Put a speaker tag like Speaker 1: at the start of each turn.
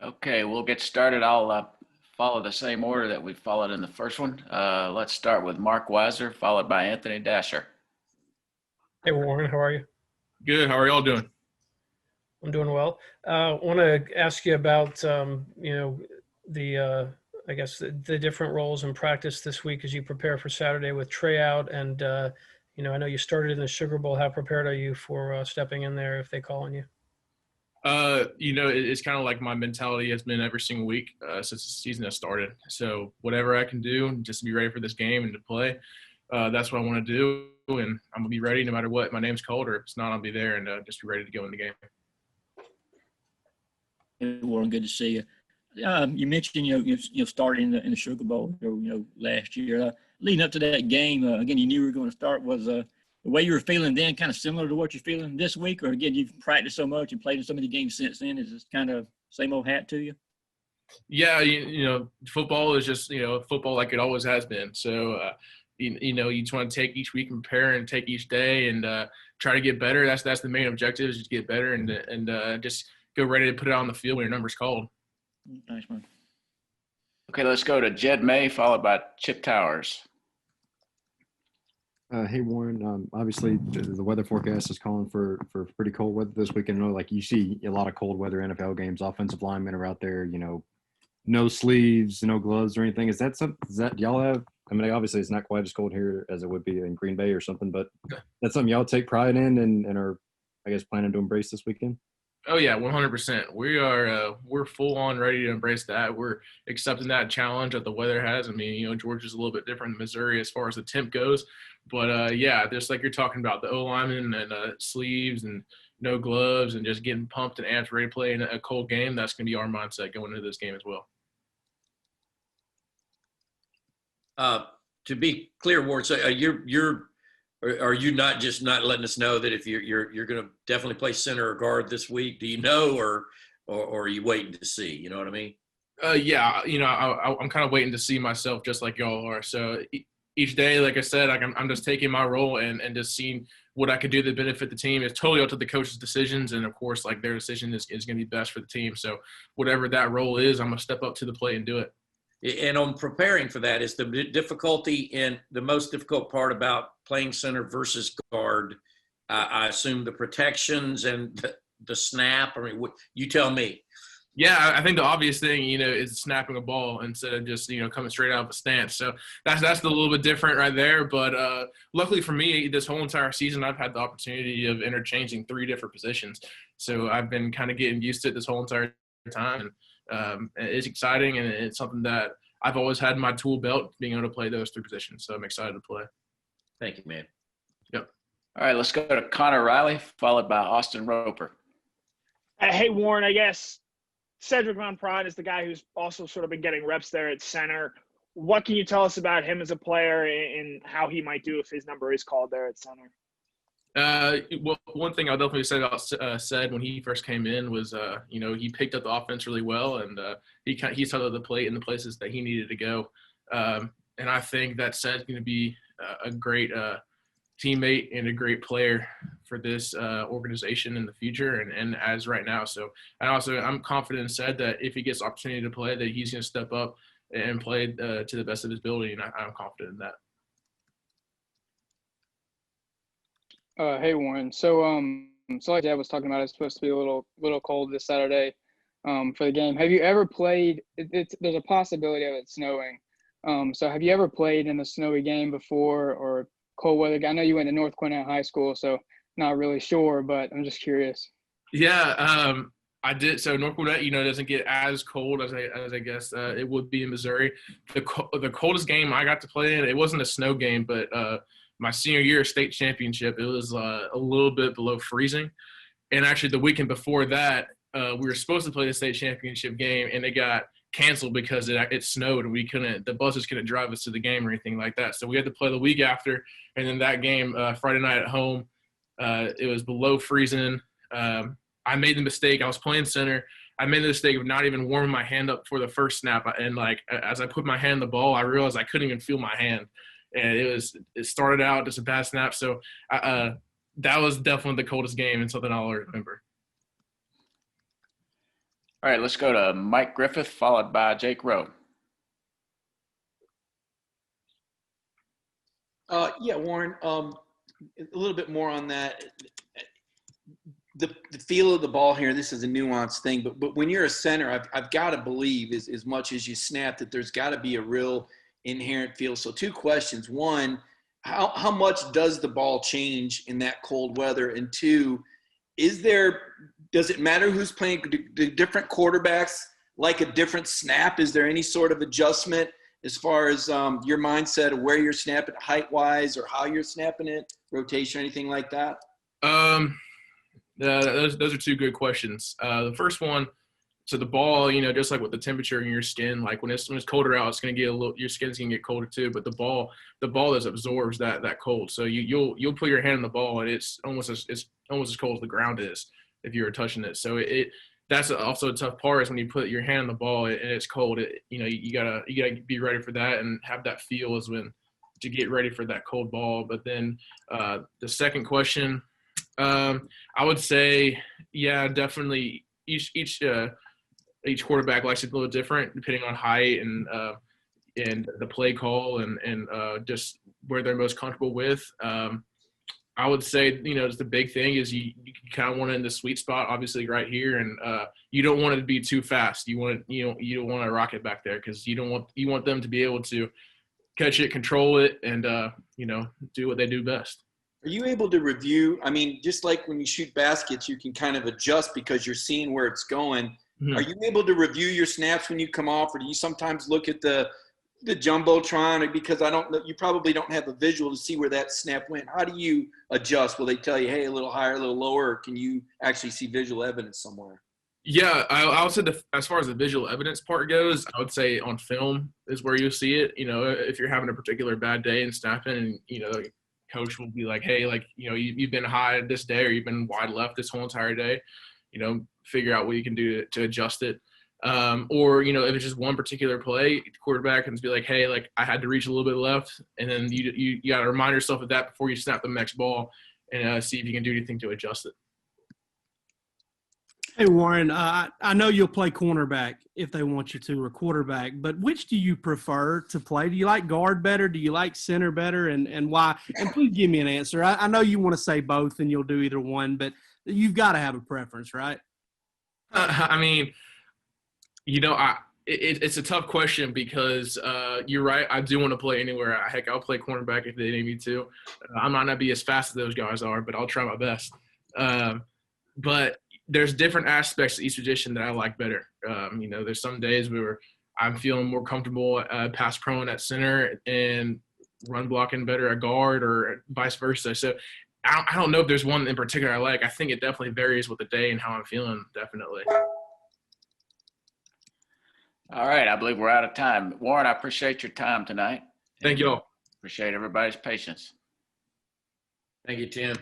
Speaker 1: Okay, we'll get started. I'll follow the same order that we followed in the first one. Let's start with Mark Weiser, followed by Anthony Dasher.
Speaker 2: Hey Warren, how are you?
Speaker 3: Good. How are y'all doing?
Speaker 2: I'm doing well. Want to ask you about the I guess the different roles in practice this week as you prepare for Saturday with Trey out, and I know you started in the Sugar Bowl. How prepared are you for stepping in there if they call on you?
Speaker 3: It's kind of like my mentality has been every single week since the season has started. So whatever I can do just to be ready for this game and to play, that's what I want to do. And I'm gonna be ready no matter what my name's called, or if it's not, I'll be there and just be ready to go in the game.
Speaker 4: Hey, Warren, good to see you. You mentioned starting in the Sugar Bowl last year. Leading up to that game, again, you knew you were going to start. Was the way you were feeling then kind of similar to what you're feeling this week, or again you've practiced so much and played in so many games since then? Is this kind of same old hat to you?
Speaker 3: Yeah, football is just football like it always has been. So you just want to take each week and prepare and take each day and try to get better. That's the main objective, is just get better and just go ready to put it on the field when your number's called.
Speaker 4: Nice, man.
Speaker 1: Okay, let's go to Jed May, followed by Chip Towers.
Speaker 5: Hey Warren, obviously the weather forecast is calling for pretty cold weather this weekend. I know, like, you see a lot of cold weather NFL games. Offensive linemen are out there, no sleeves, no gloves or anything. Is that something? Do y'all have? I mean, obviously it's not quite as cold here as it would be in Green Bay or something, but that's something y'all take pride in and are, I guess, planning to embrace this weekend.
Speaker 3: Oh yeah, 100%. We're full on ready to embrace that. We're accepting that challenge that the weather has. I mean, Georgia's a little bit different than Missouri as far as the temp goes, but yeah, just like you're talking about, the O linemen and sleeves and no gloves and just getting pumped and amped, ready to play in a cold game. That's going to be our mindset going into this game as well.
Speaker 6: To be clear, Ward, so are you not just not letting us know that if you're going to definitely play center or guard this week? Do you know, or are you waiting to see? You know what I mean?
Speaker 3: Yeah, I'm kind of waiting to see myself just like y'all are. So each day, like I said, I'm just taking my role and just seeing what I can do to benefit the team. It's totally up to the coach's decisions, and of course, like, their decision is going to be best for the team. So whatever that role is, I'm going to step up to the plate and do it.
Speaker 6: And on preparing for that, is the difficulty and the most difficult part about playing center versus guard, I assume the protections and the snap. I mean, you tell me.
Speaker 3: Yeah, I think the obvious thing, is snapping a ball instead of just, coming straight out of a stance. So that's a little bit different right there. But luckily for me, this whole entire season, I've had the opportunity of interchanging 3 different positions. So I've been kind of getting used to it this whole entire time. It's exciting, and it's something that I've always had in my tool belt, being able to play those 3 positions. So I'm excited to play.
Speaker 6: Thank you, man.
Speaker 3: Yep.
Speaker 1: All right, let's go to Connor Riley, followed by Austin Roper.
Speaker 7: Hey, Warren, I guess Cedric Von Pride is the guy who's also sort of been getting reps there at center. What can you tell us about him as a player and how he might do if his number is called there at center?
Speaker 3: Well, one thing I'll definitely say about Ced when he first came in was, he picked up the offense really well, and he settled the plate in the places that he needed to go. And I think that Ced's going to be a great teammate and a great player for this organization in the future and as right now. So, and also I'm confident in Ced that if he gets opportunity to play, that he's going to step up and play to the best of his ability, and I'm confident in that.
Speaker 8: Hey Warren. So like Dad was talking about, it's supposed to be a little cold this Saturday for the game. Have you ever played? There's a possibility of it snowing. So have you ever played in a snowy game before, or cold weather? I know you went to North Cornell High School, so not really sure, but I'm just curious.
Speaker 3: Yeah, I did. So North Cornell, doesn't get as cold as I guess it would be in Missouri. The coldest game I got to play in, it wasn't a snow game, but my senior year state championship, it was a little bit below freezing. And actually the weekend before that, we were supposed to play the state championship game, and it got canceled because it snowed, and the buses couldn't drive us to the game or anything like that. So we had to play the week after. And then that game, Friday night at home, it was below freezing. I made the mistake. I was playing center. I made the mistake of not even warming my hand up for the first snap. And as I put my hand on the ball, I realized I couldn't even feel my hand. And it started out just a bad snap. So that was definitely the coldest game and something I'll remember.
Speaker 1: All right, let's go to Mike Griffith, followed by Jake Rowe.
Speaker 9: Yeah, Warren, a little bit more on that. The feel of the ball here, this is a nuanced thing, but when you're a center, I've got to believe as much as you snap that there's got to be a real inherent feel. So 2 questions. 1, how much does the ball change in that cold weather? And 2, does it matter who's playing? Do different quarterbacks like a different snap? Is there any sort of adjustment as far as your mindset of where you're snapping height-wise or how you're snapping it, rotation, anything like that?
Speaker 3: Those are 2 good questions. The first one, so the ball, just like with the temperature in your skin, like when it's colder out, it's going to get your skin's going to get colder too. But the ball just absorbs that cold. So you'll put your hand on the ball and it's almost as cold as the ground is if you were touching it. So that's also a tough part is when you put your hand on the ball and it's cold. You gotta be ready for that and have that feel to get ready for that cold ball. But then the second question. I would say, yeah, definitely. Each quarterback likes it a little different depending on height and the play call and just where they're most comfortable with. I would say, the big thing is you kind of want it in the sweet spot, obviously, right here, and you don't want it to be too fast. You don't want to rock it back there because you want them to be able to catch it, control it, and do what they do best.
Speaker 9: Are you able to review? I mean, just like when you shoot baskets, you can kind of adjust because you're seeing where it's going. Mm-hmm. Are you able to review your snaps when you come off, or do you sometimes look at the Jumbotron? Because you probably don't have a visual to see where that snap went. How do you adjust? Will they tell you, hey, a little higher, a little lower, or can you actually see visual evidence somewhere?
Speaker 3: Yeah, I would say as far as the visual evidence part goes, I would say on film is where you'll see it. If you're having a particular bad day and snapping, and coach will be like, hey, you've been high this day or you've been wide left this whole entire day, figure out what you can do to adjust it. Or, if it's just one particular play, the quarterback can be like, hey, I had to reach a little bit left. And then you got to remind yourself of that before you snap the next ball and see if you can do anything to adjust it.
Speaker 10: Hey, Warren, I know you'll play cornerback if they want you to, or quarterback, but which do you prefer to play? Do you like guard better? Do you like center better? And why? And please give me an answer. I know you want to say both and you'll do either one, but you've got to have a preference, right?
Speaker 3: I mean, it's a tough question because you're right. I do want to play anywhere. Heck, I'll play cornerback if they need me to. I might not be as fast as those guys are, but I'll try my best. But there's different aspects to each position that I like better. There's some days where I'm feeling more comfortable pass prone at center and run blocking better at guard or vice versa. So I don't know if there's one in particular I like. I think it definitely varies with the day and how I'm feeling, definitely.
Speaker 1: All right, I believe we're out of time. Warren, I appreciate your time tonight.
Speaker 3: Thank you all.
Speaker 1: Appreciate everybody's patience.
Speaker 6: Thank you, Tim.